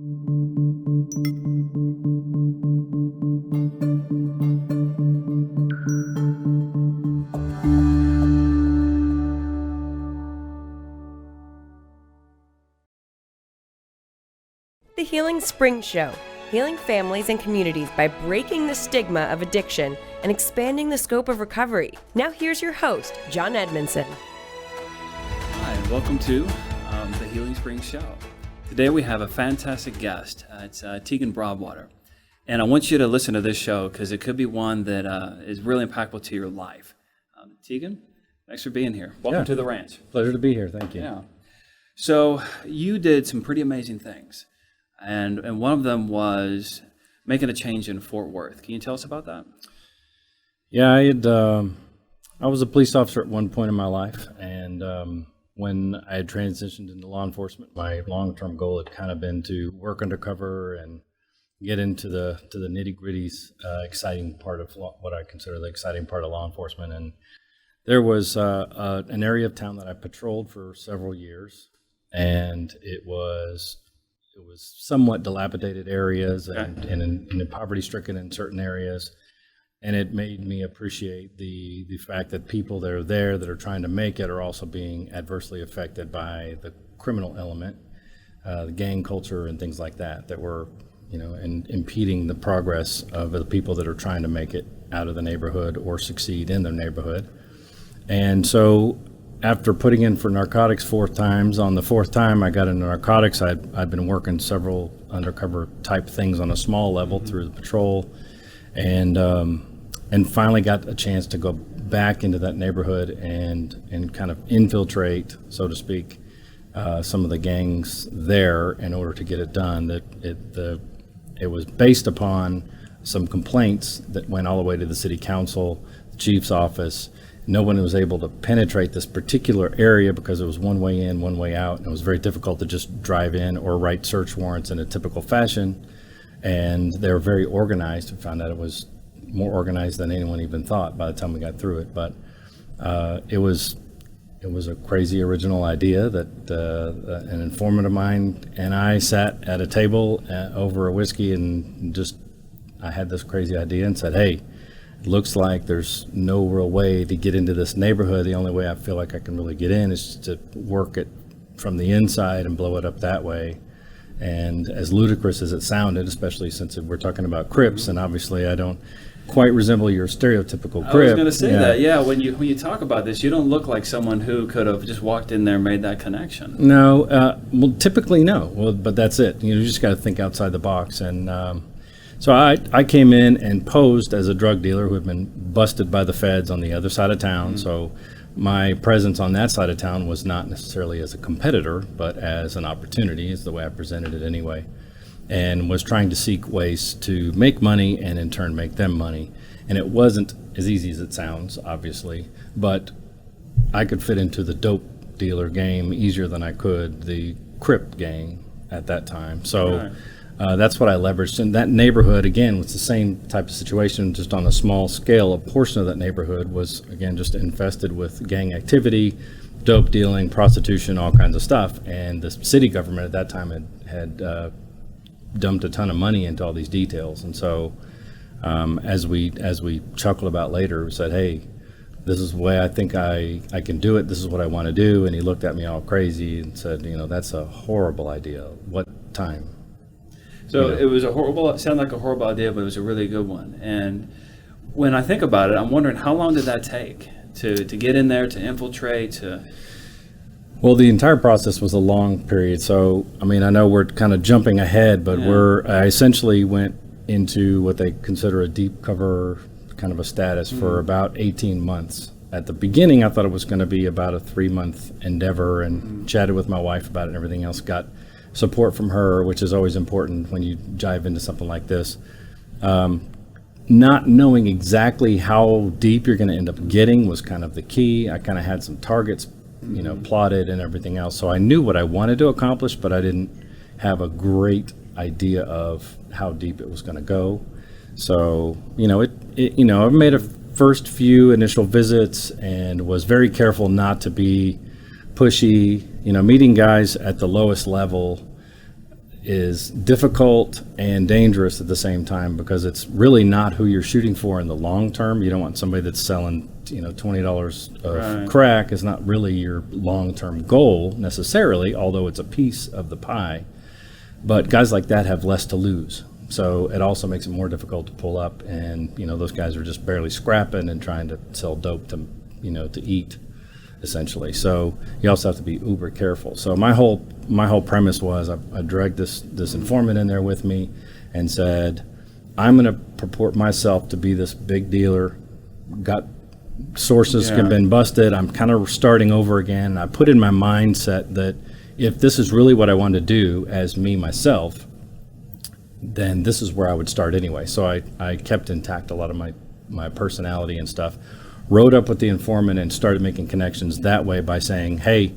The Healing Spring Show, healing families and communities by breaking the stigma of addiction and expanding the scope of recovery. Now here's your host, John Edmonson. Hi, and welcome to the Healing Spring Show. Today we have a fantastic guest. It's Tegan Broadwater. And I want you to listen to this show because it could be one that is really impactful to your life. Tegan, thanks for being here. Welcome to the ranch. Pleasure to be here. Thank you. Yeah. So you did some pretty amazing things. And one of them was making a change in Fort Worth. Can you tell us about that? Yeah, I was a police officer at one point in my life, and when I had transitioned into law enforcement, my long-term goal had kind of been to work undercover and get into the nitty-gritties, exciting part of what I consider the exciting part of law enforcement. And there was an area of town that I patrolled for several years, and it was somewhat dilapidated areas and poverty-stricken in certain areas. And it made me appreciate the fact that people that are there that are trying to make it are also being adversely affected by the criminal element, the gang culture and things like that were, impeding the progress of the people that are trying to make it out of the neighborhood or succeed in their neighborhood. And so after putting in for narcotics 4 times, on the 4th time I got into narcotics, I'd been working several undercover type things on a small level through the patrol, and finally got a chance to go back into that neighborhood and kind of infiltrate, so to speak, some of the gangs there in order to get it done. It was based upon some complaints that went all the way to the city council, the chief's office. No one was able to penetrate this particular area because it was one way in, one way out, and it was very difficult to just drive in or write search warrants in a typical fashion. And they were very organized. We found out it was more organized than anyone even thought by the time we got through it. But it was a crazy original idea that an informant of mine and I sat at a table over a whiskey and I had this crazy idea and said, hey, it looks like there's no real way to get into this neighborhood. The only way I feel like I can really get in is to work it from the inside and blow it up that way. And as ludicrous as it sounded, especially since we're talking about CRIPs, and obviously I don't quite resemble your stereotypical CRIP. I was going to say that, yeah. When you talk about this, you don't look like someone who could have just walked in there and made that connection. No, well, typically no. Well, but that's it. You just got to think outside the box. And so I came in and posed as a drug dealer who had been busted by the feds on the other side of town. So my presence on that side of town was not necessarily as a competitor, but as an opportunity, is the way I presented it anyway, and was trying to seek ways to make money and in turn make them money. And it wasn't as easy as it sounds, obviously, but I could fit into the dope dealer game easier than I could the CRIP gang at that time. So that's what I leveraged. And that neighborhood, again, was the same type of situation, just on a small scale. A portion of that neighborhood was, again, just infested with gang activity, dope dealing, prostitution, all kinds of stuff. And the city government at that time had dumped a ton of money into all these details. And so as we chuckled about later, we said, hey, this is the way I think I can do it. This is what I want to do. And he looked at me all crazy and said, that's a horrible idea. What time? So it was sounded like a horrible idea, but it was a really good one. And when I think about it, I'm wondering, how long did that take to get in there, to infiltrate, Well, the entire process was a long period. So, I know we're kind of jumping ahead, but I essentially went into what they consider a deep cover kind of a status for about 18 months. At the beginning, I thought it was going to be about a 3-month endeavor, and chatted with my wife about it and everything else. Got support from her, which is always important when you dive into something like this. Not knowing exactly how deep you're going to end up getting was kind of the key. I kind of had some targets, plotted and everything else. So I knew what I wanted to accomplish, but I didn't have a great idea of how deep it was going to go. So, I made a first few initial visits and was very careful not to be pushy. Meeting guys at the lowest level is difficult and dangerous at the same time, because it's really not who you're shooting for in the long term. You don't want somebody that's selling, $20 of crack is not really your long-term goal necessarily, although it's a piece of the pie. But guys like that have less to lose. So it also makes it more difficult to pull up, and those guys are just barely scrapping and trying to sell dope to to eat, essentially. So you also have to be uber careful. So my whole premise was I dragged this informant in there with me and said, I'm going to purport myself to be this big dealer, got sources have been busted, I'm kind of starting over again. I put in my mindset that if this is really what I want to do as me myself, then this is where I would start anyway. So I kept intact a lot of my personality and stuff, rode up with the informant and started making connections that way by saying, hey,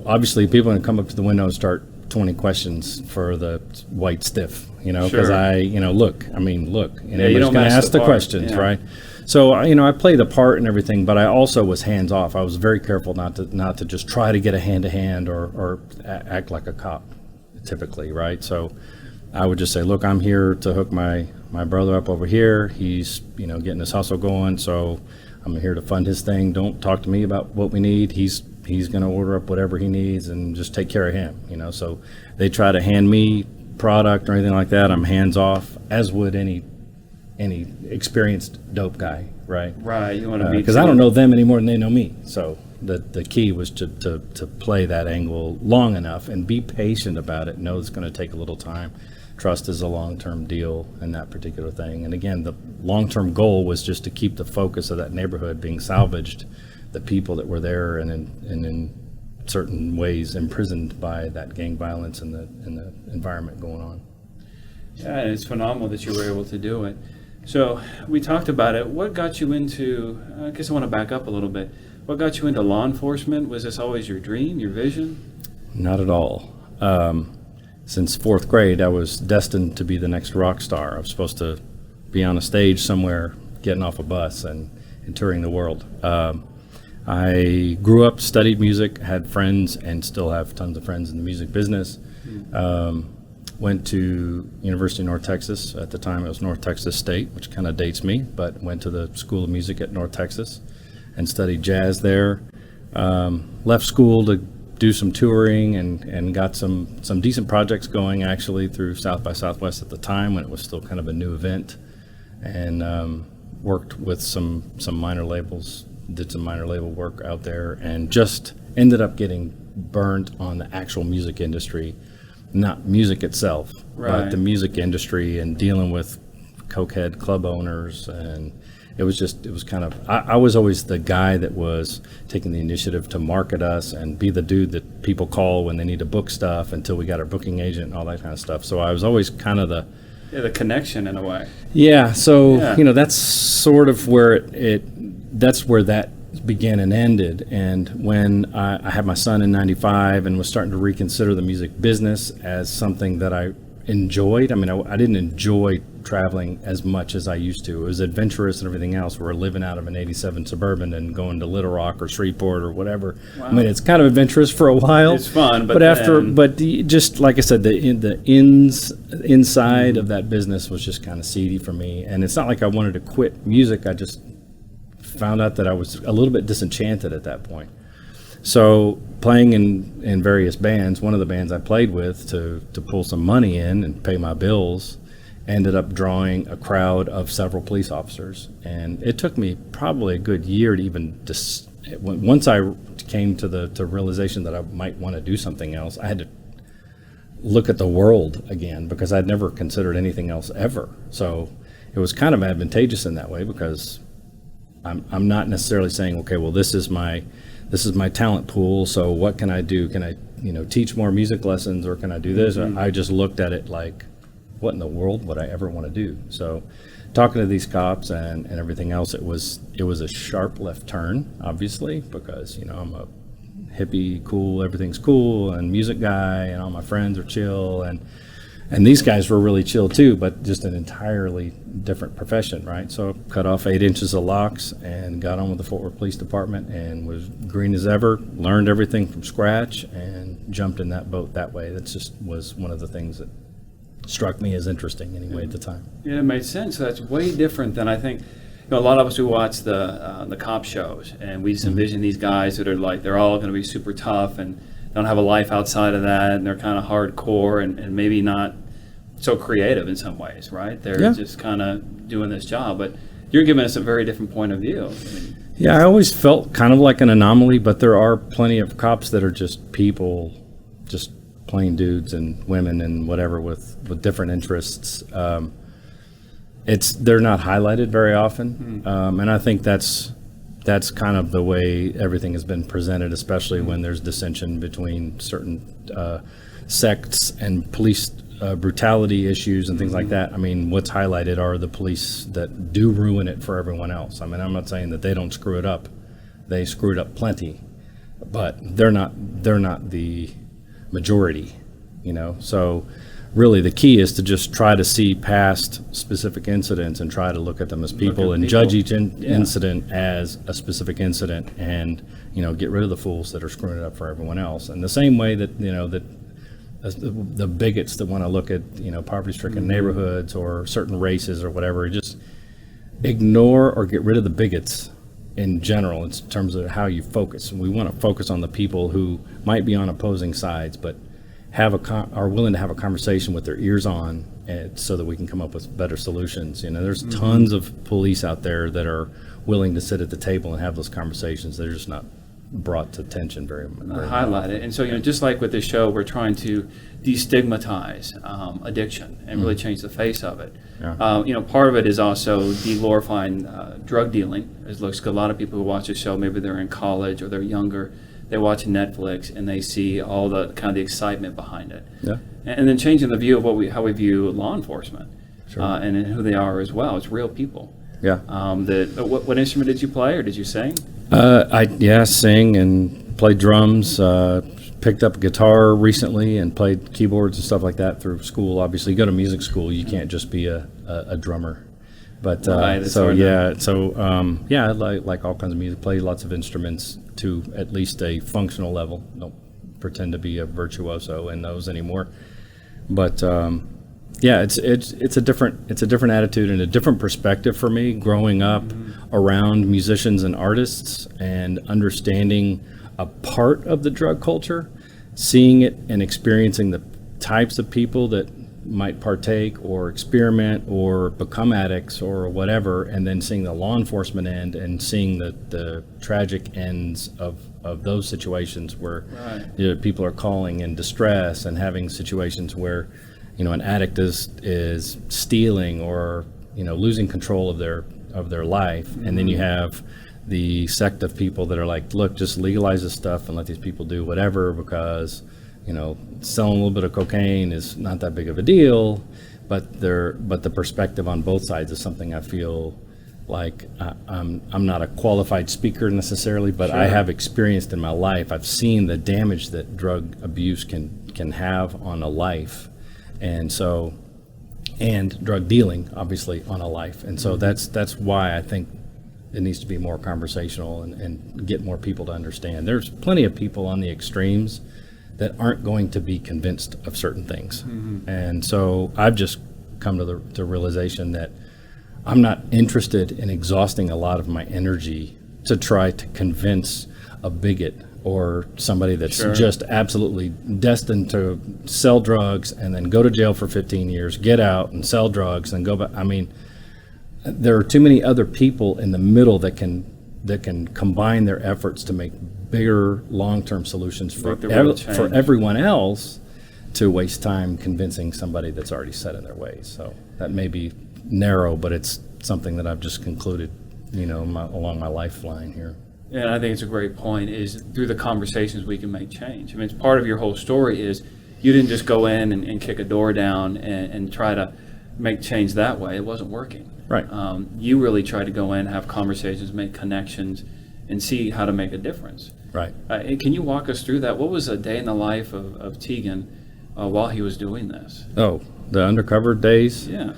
obviously people are going to come up to the window and start 20 questions for the white stiff, because look, and everybody's going to ask the questions, right? So, I play the part and everything, but I also was hands off. I was very careful not to just try to get a hand to hand or act like a cop typically, right? So I would just say, look, I'm here to hook my brother up over here. He's, getting his hustle going. So I'm here to fund his thing. Don't talk to me about what we need. He's going to order up whatever he needs and just take care of him, So they try to hand me product or anything like that. I'm hands off, as would any experienced dope guy, right? Right. You want to be, because I don't know them any more than they know me. So the key was to play that angle long enough and be patient about it. Know it's going to take a little time. Trust is a long-term deal in that particular thing. And again, the long-term goal was just to keep the focus of that neighborhood being salvaged, the people that were there and in certain ways imprisoned by that gang violence and the environment going on. Yeah, and it's phenomenal that you were able to do it. So we talked about it. What got you into, I guess I want to back up a little bit. What got you into law enforcement? Was this always your dream, your vision? Not at all. Since fourth grade, I was destined to be the next rock star. I was supposed to be on a stage somewhere, getting off a bus and touring the world. I grew up, studied music, had friends, and still have tons of friends in the music business. Went to University of North Texas. At the time, it was North Texas State, which kind of dates me, but went to the School of Music at North Texas and studied jazz there. Left school to do some touring and got some decent projects going, actually, through South by Southwest at the time when it was still kind of a new event, and worked with some minor labels, did some minor label work out there, and just ended up getting burnt on the actual music industry, not music itself, but the music industry, and dealing with cokehead club owners. And it was kind of, I was always the guy that was taking the initiative to market us and be the dude that people call when they need to book stuff, until we got our booking agent and all that kind of stuff. So I was always kind of the connection in a way. Yeah, so that's sort of where that's where that began and ended. And when I had my son in '95 and was starting to reconsider the music business as something that I enjoyed. I didn't enjoy traveling as much as I used to. It was adventurous and everything else. We're living out of an '87 Suburban and going to Little Rock or Shreveport or whatever. Wow. It's kind of adventurous for a while. It's fun, just like I said, the inside of that business was just kind of seedy for me. And it's not like I wanted to quit music. I just found out that I was a little bit disenchanted at that point. So playing in various bands, one of the bands I played with to pull some money in and pay my bills, ended up drawing a crowd of several police officers. And it took me probably a good year to even once I came to the realization that I might want to do something else, I had to look at the world again, because I'd never considered anything else ever. So it was kind of advantageous in that way, because I'm not necessarily saying, okay, well, this is my talent pool, so what can I do? Can I, teach more music lessons, or can I do this? I just looked at it like, what in the world would I ever want to do? So talking to these cops and everything else, it was a sharp left turn, obviously, because, I'm a hippie, cool, everything's cool, and music guy, and all my friends are chill, and And these guys were really chill too, but just an entirely different profession, right? So cut off 8 inches of locks and got on with the Fort Worth Police Department and was green as ever, learned everything from scratch and jumped in that boat that way. That just was one of the things that struck me as interesting anyway at the time. Yeah, it made sense. That's way different than I think. A lot of us who watch the cop shows, and we just envision these guys that are like, they're all going to be super tough and don't have a life outside of that, and they're kind of hardcore and maybe not so creative in some ways, right? They're just kind of doing this job, but you're giving us a very different point of view. Yeah, I always felt kind of like an anomaly, but there are plenty of cops that are just people, just plain dudes and women and whatever with different interests. They're not highlighted very often, and I think that's kind of the way everything has been presented, especially when there's dissension between certain sects and police brutality issues and things like that. I mean, what's highlighted are the police that do ruin it for everyone else. I mean, I'm not saying that they don't screw it up; they screw it up plenty, but they're not the majority, So really, the key is to just try to see past specific incidents and try to look at them as people and judge each incident as a specific incident, and get rid of the fools that are screwing it up for everyone else. And the same way that that the bigots that want to look at poverty-stricken neighborhoods or certain races or whatever, just ignore or get rid of the bigots in general in terms of how you focus. And we want to focus on the people who might be on opposing sides, but are willing to have a conversation with their ears on, so that we can come up with better solutions. There's tons of police out there that are willing to sit at the table and have those conversations. They're just not brought to attention very highlight it. And so just like with this show, we're trying to destigmatize addiction and really change the face of it. Part of it is also de-glorifying drug dealing. As looks, a lot of people who watch the show, maybe they're in college or they're younger, they watch Netflix and they see all the kind of the excitement behind it. Yeah. And then changing the view of how we view law enforcement, and who they are as well. It's real people. Yeah. What instrument did you play, or did you sing? I sing and play drums. Picked up a guitar recently and played keyboards and stuff like that through school. Obviously, you go to music school, you can't just be a drummer. But I like all kinds of music. Play lots of instruments to at least a functional level. Don't pretend to be a virtuoso in those anymore. But it's a different attitude and a different perspective for me growing up around musicians and artists and understanding a part of the drug culture, seeing it and experiencing the types of people that might partake or experiment or become addicts or whatever, and then seeing the law enforcement end and seeing the tragic ends of those situations where people are calling in distress and having situations where an addict is stealing or losing control of their life, and then you have the sect of people that are like, look, just legalize this stuff and let these people do whatever, because selling a little bit of cocaine is not that big of a deal. But the perspective on both sides is something I feel like I'm not a qualified speaker necessarily, but I have experienced in my life. I've seen the damage that drug abuse can have on a life, and drug dealing obviously on a life. And so that's why I think it needs to be more conversational and get more people to understand. There's plenty of people on the extremes that aren't going to be convinced of certain things. And so I've just come to the realization that I'm not interested in exhausting a lot of my energy to try to convince a bigot or somebody that's just absolutely destined to sell drugs and then go to jail for 15 years, get out and sell drugs and go back. I mean, there are too many other people in the middle that can combine their efforts to make bigger long-term solutions for everyone else, to waste time convincing somebody that's already set in their ways. So that may be narrow, but it's something that I've just concluded, along my lifeline here. Yeah, and I think it's a great point, is through the conversations we can make change. I mean, it's part of your whole story is you didn't just go in and kick a door down and try to make change that way. It wasn't working. Right. You really tried to go in, have conversations, make connections, and see how to make a difference. Right. Can you walk us through that? What was a day in the life of Tegan while he was doing this? Oh, the undercover days. Yeah.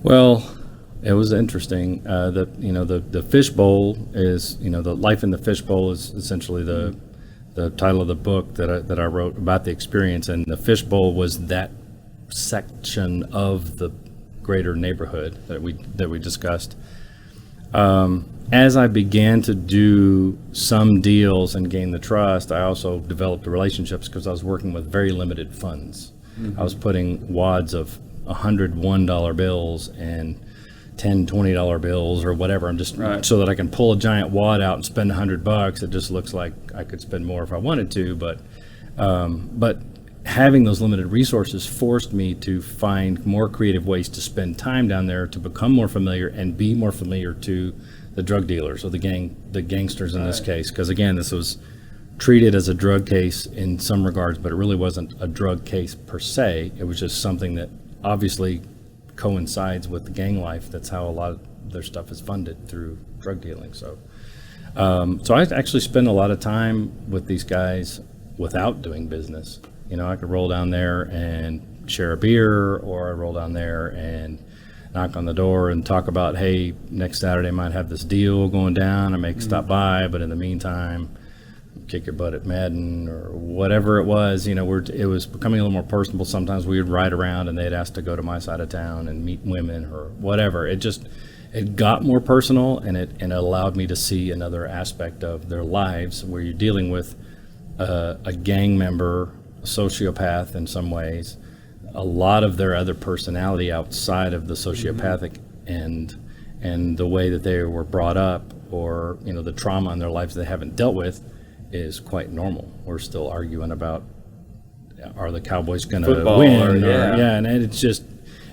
Well, it was interesting. The fishbowl is, the life in the fishbowl is essentially the title of the book that I wrote about the experience, and the fishbowl was that section of the greater neighborhood that we discussed. As I began to do some deals and gain the trust, I also developed relationships because I was working with very limited funds. I was putting wads of $101 bills and $10, $20 bills or whatever. I'm just so that I can pull a giant wad out and spend $100. It just looks like I could spend more if I wanted to, but having those limited resources forced me to find more creative ways to spend time down there, to become more familiar and be more familiar to the drug dealers or the gangsters in this case. Because again, this was treated as a drug case in some regards, but it really wasn't a drug case per se. It was just something that obviously coincides with the gang life. That's how a lot of their stuff is funded, through drug dealing. So I actually spend a lot of time with these guys without doing business. I could roll down there and share a beer, or I roll down there and knock on the door and talk about, hey, next Saturday I might have this deal going down. I may stop by, but in the meantime, kick your butt at Madden or whatever it was. It was becoming a little more personable. Sometimes we would ride around and they'd ask to go to my side of town and meet women or whatever. It got more personal, and it allowed me to see another aspect of their lives, where you're dealing with a gang member, a sociopath in some ways, a lot of their other personality outside of the sociopathic and the way that they were brought up, or the trauma in their lives they haven't dealt with, is quite normal. We're still arguing about, are the Cowboys going to win? And it's just,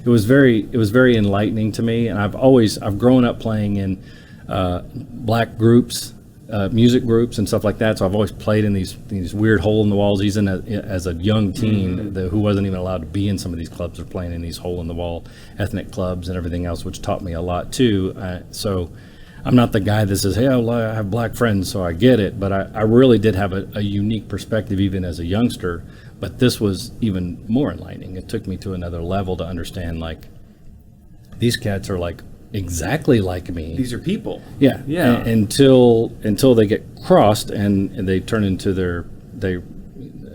it was very enlightening to me. And I've grown up playing in black groups, music groups and stuff like that. So I've always played in these weird hole in the walls. Even as a young teen who wasn't even allowed to be in some of these clubs, or playing in these hole in the wall ethnic clubs and everything else, which taught me a lot too. So I'm not the guy that says, hey, I have black friends, so I get it. But I really did have a unique perspective even as a youngster. But this was even more enlightening. It took me to another level to understand, like, these cats are like exactly like me. These are people. Yeah. Until they get crossed and they turn into they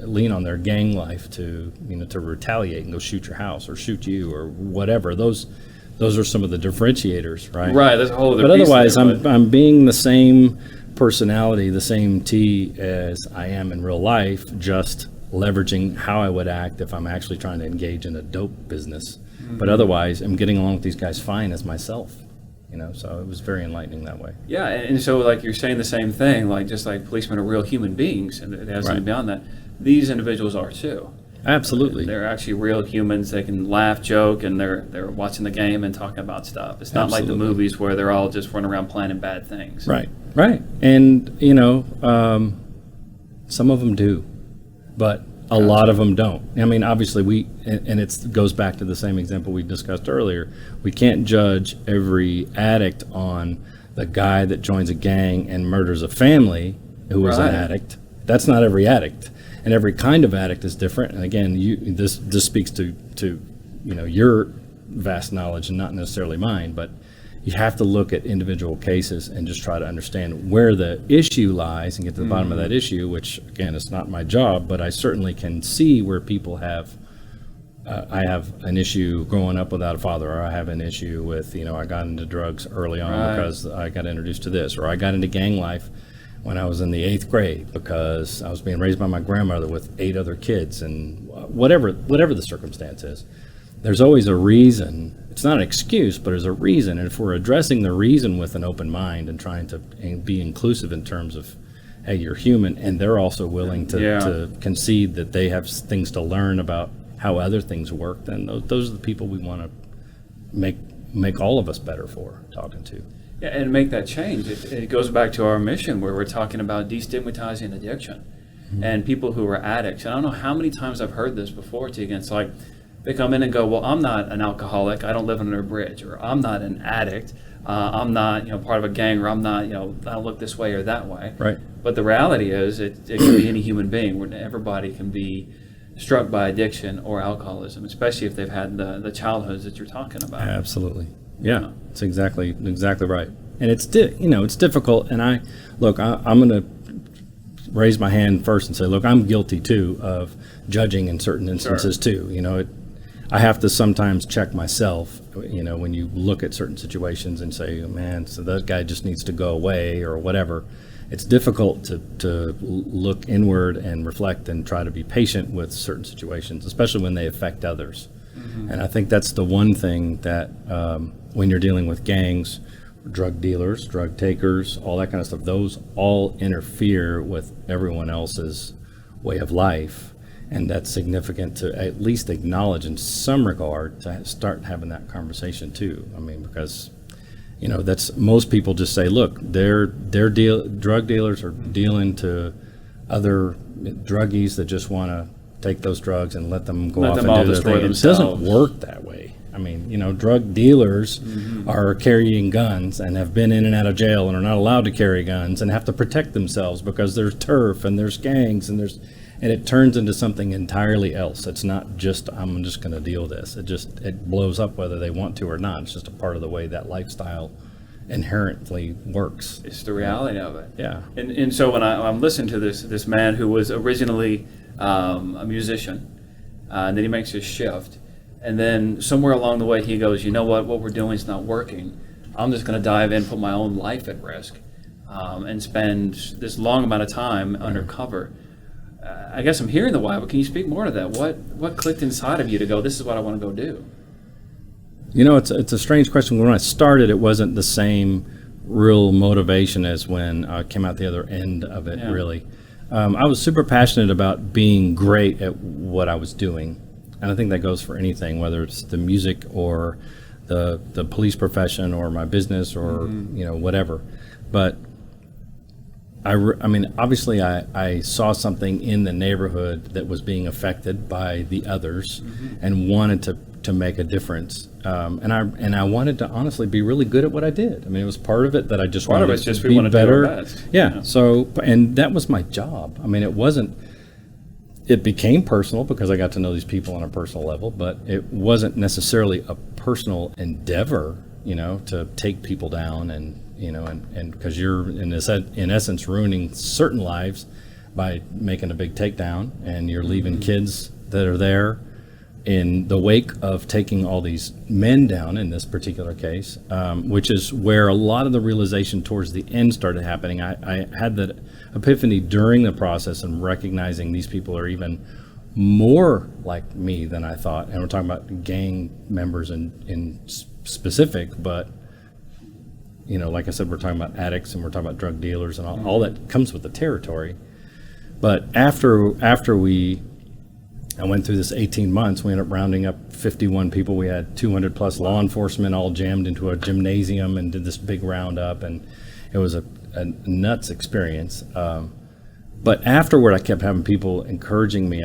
lean on their gang life to retaliate and go shoot your house or shoot you or whatever. Those are some of the differentiators, right? Right. That's a whole other But piece otherwise, there, I'm being the same personality, the same T as I am in real life, just leveraging how I would act if I'm actually trying to engage in a dope business. But otherwise, I'm getting along with these guys fine as myself. So it was very enlightening that way. Yeah, and so like you're saying the same thing, like just like policemen are real human beings, and it has something beyond that. These individuals are too. Absolutely. They're actually real humans. They can laugh, joke, and they're watching the game and talking about stuff. It's not like the movies where they're all just running around planning bad things. Right. And, some of them do, but a lot of them don't. I mean, obviously and it goes back to the same example we discussed earlier. We can't judge every addict on the guy that joins a gang and murders a family who is an addict. That's not every addict. And every kind of addict is different. And again, this speaks to your vast knowledge and not necessarily mine, but you have to look at individual cases and just try to understand where the issue lies and get to the bottom of that issue, which again, it's not my job, but I certainly can see where people have, I have an issue growing up without a father, or I have an issue with, I got into drugs early on because I got introduced to this, or I got into gang life when I was in the 8th grade because I was being raised by my grandmother with 8 other kids, and whatever the circumstance is, there's always a reason. It's not an excuse, but there's a reason. And if we're addressing the reason with an open mind and trying to be inclusive in terms of, hey, you're human, and they're also willing to concede that they have things to learn about how other things work, then those are the people we want to make all of us better for talking to. Yeah, and make that change. It goes back to our mission where we're talking about destigmatizing addiction and people who are addicts. And I don't know how many times I've heard this before, Tegan. It's like they come in and go, well, I'm not an alcoholic. I don't live under a bridge. Or I'm not an addict. I'm not part of a gang. Or I'm not, I don't look this way or that way. Right. But the reality is it can be any human being. Where everybody can be struck by addiction or alcoholism, especially if they've had the childhoods that you're talking about. Absolutely. Yeah, it's exactly right. And it's it's difficult. And I'm going to raise my hand first and say, look, I'm guilty too of judging in certain instances too. I have to sometimes check myself, when you look at certain situations and say, man, so that guy just needs to go away or whatever. It's difficult to look inward and reflect and try to be patient with certain situations, especially when they affect others. Mm-hmm. And I think that's the one thing that when you're dealing with gangs, drug dealers, drug takers, all that kind of stuff, those all interfere with everyone else's way of life. And that's significant to at least acknowledge in some regard to start having that conversation too. I mean, because that's most people just say, look, drug dealers are dealing to other druggies that just want to take those drugs and let them go off and do their thing. It doesn't work that way. I mean, drug dealers are carrying guns and have been in and out of jail and are not allowed to carry guns and have to protect themselves because there's turf and there's gangs and it turns into something entirely else. It's not just, I'm just going to deal with this. It blows up whether they want to or not. It's just a part of the way that lifestyle inherently works. It's the reality of it. Yeah. And so when I'm listening to this man who was originally a musician, and then he makes his shift, and then somewhere along the way he goes, you know what we're doing is not working. I'm just going to dive in, put my own life at risk, and spend this long amount of time undercover. I guess I'm hearing the why, but can you speak more to that? What clicked inside of you to go, this is what I want to go do? It's a strange question. When I started, it wasn't the same real motivation as when I came out the other end of it, really. I was super passionate about being great at what I was doing. And I think that goes for anything, whether it's the music or the police profession or my business or, whatever. But I mean, obviously I saw something in the neighborhood that was being affected by the others and wanted to make a difference. And I wanted to honestly be really good at what I did. I mean, it was part of it that I just wanted to be better. Yeah. So, and that was my job. I mean, it became personal because I got to know these people on a personal level, but it wasn't necessarily a personal endeavor, to take people down and because you're in essence ruining certain lives by making a big takedown, and you're leaving kids that are there in the wake of taking all these men down in this particular case, which is where a lot of the realization towards the end started happening. I had that epiphany during the process and recognizing these people are even more like me than I thought. And we're talking about gang members in specific, but like I said, we're talking about addicts and we're talking about drug dealers and all that comes with the territory. But after I went through this 18 months, we ended up rounding up 51 people. We had 200 plus law enforcement all jammed into a gymnasium and did this big roundup, and it was a nuts experience. But afterward, I kept having people encouraging me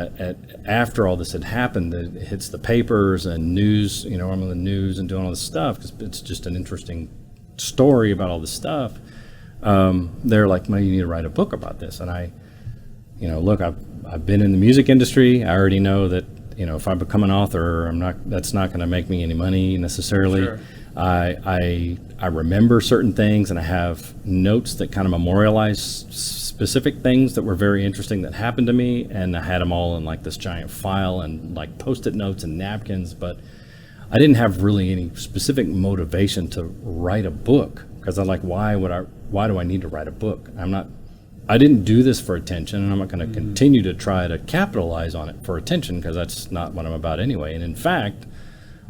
after all this had happened, it hits the papers and news, I'm on the news and doing all this stuff because it's just an interesting story about all this stuff. They're like, "Man, you need to write a book about this." And I, look, I've been in the music industry. I already know that, if I become an author, that's not going to make me any money necessarily. Sure. I remember certain things, and I have notes that kind of memorialize specific things that were very interesting that happened to me, and I had them all in like this giant file and like Post-it notes and napkins, but I didn't have really any specific motivation to write a book because I'm like, why do I need to write a book? I didn't do this for attention, and I'm not going to continue to try to capitalize on it for attention because that's not what I'm about anyway. And in fact,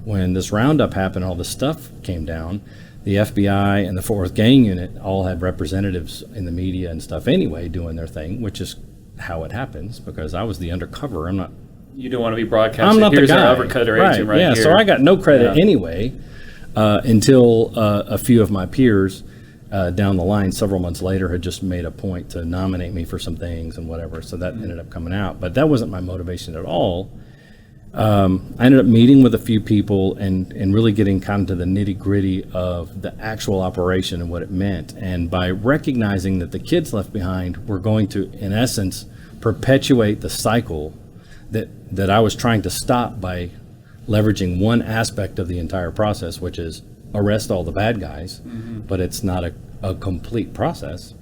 when this roundup happened, all this stuff came down, the FBI and the 4th Gang Unit all had representatives in the media and stuff anyway doing their thing, which is how it happens because I was the undercover. You don't want to be broadcasting. I'm not Here's the guy. Our overcutter agent right here. So I got no credit anyway until a few of my peers down the line several months later had just made a point to nominate me for some things and whatever. So that ended up coming out. But that wasn't my motivation at all. I ended up meeting with a few people and really getting kind of to the nitty gritty of the actual operation and what it meant. And by recognizing that the kids left behind were going to, in essence, perpetuate the cycle that I was trying to stop by leveraging one aspect of the entire process, which is arrest all the bad guys, but it's not a complete process.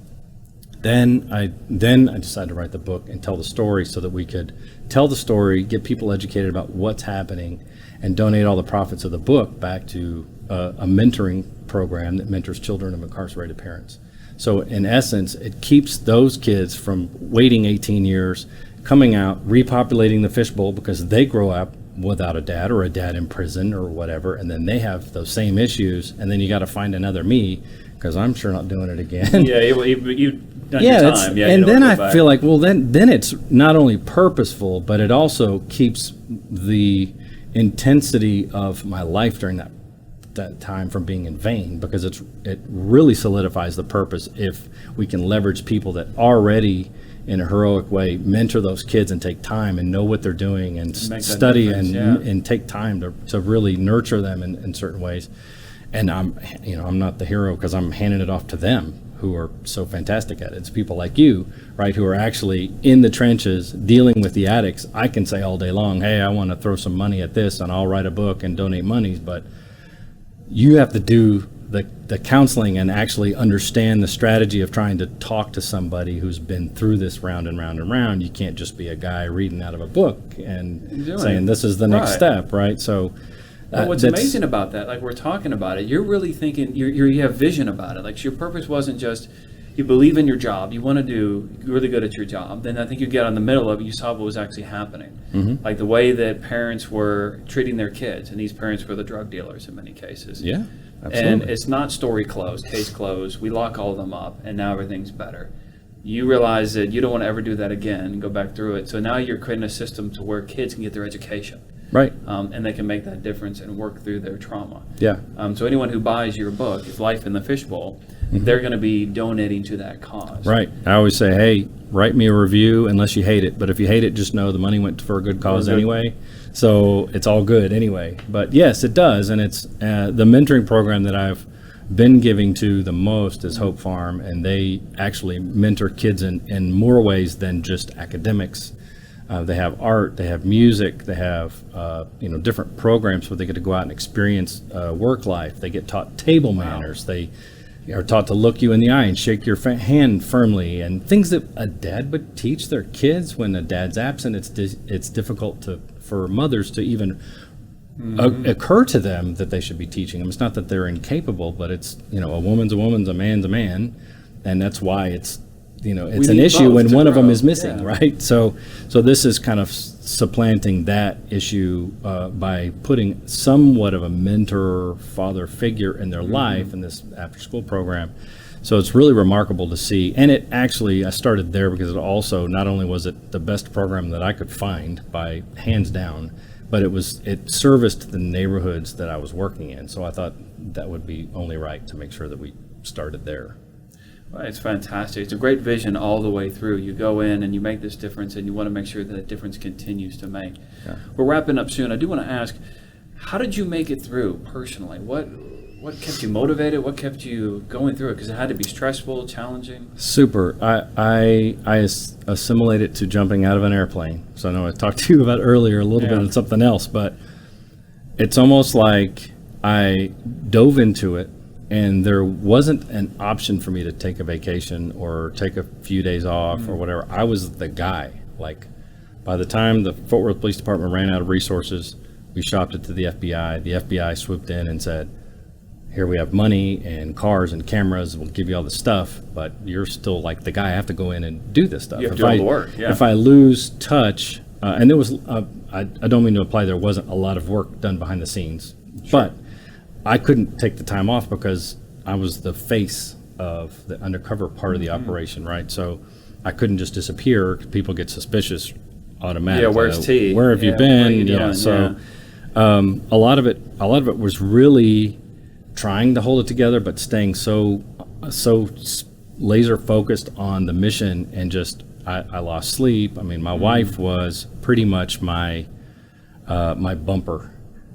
Then I decided to write the book and tell the story so that we could tell the story, get people educated about what's happening, and donate all the profits of the book back to a mentoring program that mentors children of incarcerated parents. So in essence, it keeps those kids from waiting 18 years, coming out, repopulating the fishbowl because they grow up without a dad or a dad in prison or whatever, and then they have those same issues, and then you got to find another me because I'm sure not doing it again. Yeah, you've done your time. Yeah, and then I feel like, well, then it's not only purposeful, but it also keeps the intensity of my life during that time from being in vain, because it really solidifies the purpose if we can leverage people that already in a heroic way mentor those kids and take time and know what they're doing and study and take time to really nurture them in certain ways. And I'm not the hero because I'm handing it off to them who are so fantastic at it. It's people like you, right, who are actually in the trenches dealing with the addicts. I can say all day long, hey, I want to throw some money at this and I'll write a book and donate monies, but you have to do the counseling and actually understand the strategy of trying to talk to somebody who's been through this round and round and round. You can't just be a guy reading out of a book and saying this is the next step, right? So what's amazing about that, like we're talking about it, you're really thinking, you have vision about it. Like your purpose wasn't just you believe in your job, you want to do really good at your job. Then I think you get on the middle of it, you saw what was actually happening. Like the way that parents were treating their kids, and these parents were the drug dealers in many cases. Yeah, absolutely. And it's not story closed, case closed, we lock all of them up and now everything's better. You realize that you don't want to ever do that again and go back through it. So now you're creating a system to where kids can get their education. Right. And they can make that difference and work through their trauma. Yeah. So anyone who buys your book, It's Life in the Fishbowl, they're going to be donating to that cause. Right. I always say, hey, write me a review unless you hate it. But if you hate it, just know the money went for a good cause anyway. So it's all good anyway. But yes, it does. And it's the mentoring program that I've been giving to the most is Hope Farm. And they actually mentor kids in more ways than just academics. They have art, they have music, they have different programs where they get to go out and experience work life. They get taught table manners. They are taught to look you in the eye and shake your hand firmly, and things that a dad would teach their kids when a dad's absent. It's difficult for mothers to even occur to them that they should be teaching them. It's not that they're incapable, but it's a woman's a woman's, a man's a man, and that's why it's an issue when one of them is missing, right? So this is kind of supplanting that issue by putting somewhat of a mentor, father figure in their life in this after-school program. So it's really remarkable to see. And it actually, I started there because it also, not only was it the best program that I could find by hands down, but it serviced the neighborhoods that I was working in. So I thought that would be only right to make sure that we started there. It's fantastic. It's a great vision all the way through. You go in and you make this difference, and you want to make sure that that difference continues to make. Yeah. We're wrapping up soon. I do want to ask, how did you make it through personally? What kept you motivated? What kept you going through it? Because it had to be stressful, challenging. Super. I assimilated to jumping out of an airplane. So I know I talked to you about earlier a little bit of something else, but it's almost like I dove into it. And there wasn't an option for me to take a vacation or take a few days off or whatever. I was the guy. Like, by the time the Fort Worth Police Department ran out of resources, we shopped it to the FBI. The FBI swooped in and said, here we have money and cars and cameras. We'll give you all the stuff, but you're still like the guy. I have to go in and do this stuff. You have to do all the work. Yeah. If I lose touch, and there was, I don't mean to imply there wasn't a lot of work done behind the scenes, but I couldn't take the time off because I was the face of the undercover part of the operation, right? So I couldn't just disappear. People get suspicious automatically. Yeah, where's T? Where have you been? So a lot of it was really trying to hold it together, but staying so laser focused on the mission, and just I lost sleep. I mean, my wife was pretty much my bumper.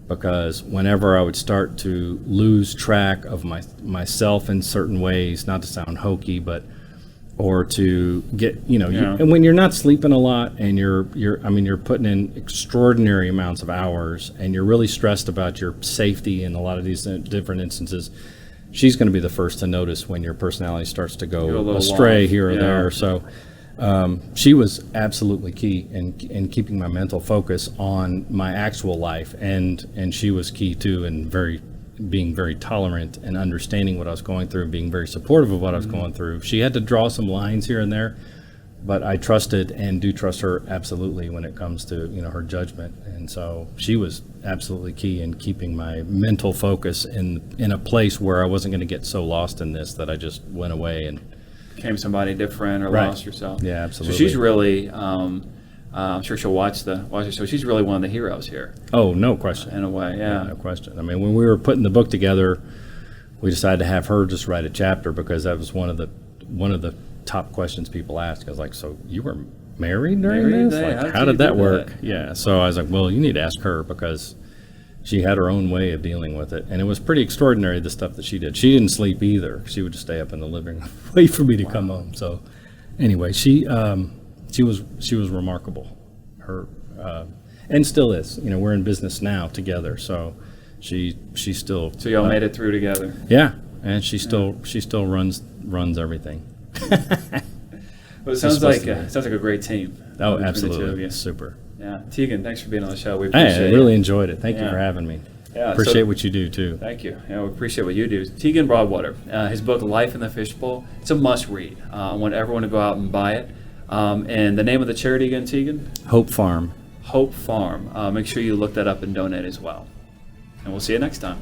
Because whenever I would start to lose track of myself in certain ways, not to sound hokey, but or to get, Yeah. and when you're not sleeping a lot and you're putting in extraordinary amounts of hours and you're really stressed about your safety in a lot of these different instances, she's going to be the first to notice when your personality starts to go astray here or there. So she was absolutely key in keeping my mental focus on my actual life, and she was key too in being very tolerant and understanding what I was going through and being very supportive of what I was going through. She had to draw some lines here and there, but I trusted and do trust her absolutely when it comes to her judgment. And so she was absolutely key in keeping my mental focus in a place where I wasn't going to get so lost in this that I just went away and became somebody different or Right. lost yourself. Yeah, absolutely. So she's really, I'm sure she'll watch the show. She's really one of the heroes here. Oh, no question. In a way, yeah. No question. I mean, when we were putting the book together, we decided to have her just write a chapter because that was one of the top questions people asked. I was like, so you were married during this? Yeah, Like, how did that work? that? Yeah. So I was like, well, you need to ask her because she had her own way of dealing with it. And it was pretty extraordinary, the stuff that she did. She didn't sleep either. She would just stay up in the living room, wait for me to come home. So anyway, she was remarkable. Her and still is. We're in business now together. So she still. So y'all made it through together. Yeah, and she still runs everything. Well, it sounds like a great team. Oh, between the two of absolutely, you. super. Yeah, Tegan, thanks for being on the show. We appreciate Hey, I it. really enjoyed it. Thank you Yeah. for having me. Yeah, Appreciate so- what you do too. Thank you. Yeah, we appreciate what you do. Tegan Broadwater, his book Life in the Fishbowl. It's a must-read. I want everyone to go out and buy it. And the name of the charity again, Tegan? Hope Farm. Hope Farm. Make sure you look that up and donate as well. And we'll see you next time.